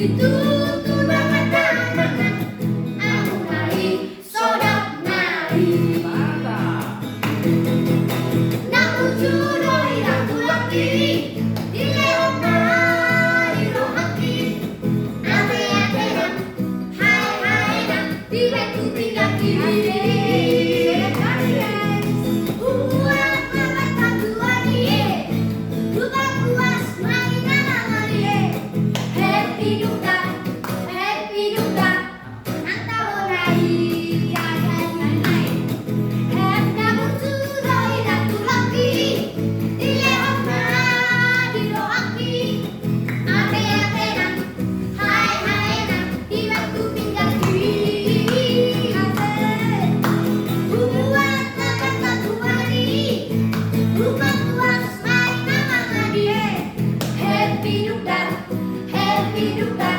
Itu tunangan tangan, aku mari sodok mari. Nak ucuroi ratu laki, dileok mari rohaki. Ate ate nam, hai hai nam, dibetu tiga kiri. Buat makan tatuan ye, buka puas main nama ye. Happy duka, nantau rai hai. Happy muncuroi ratu laki, dileok mari rohaki. Ate ate nam, hai hai nam, dibetu tiga kiri. Buat makan tatuan ye, buka puas main nama dia. Happy duka,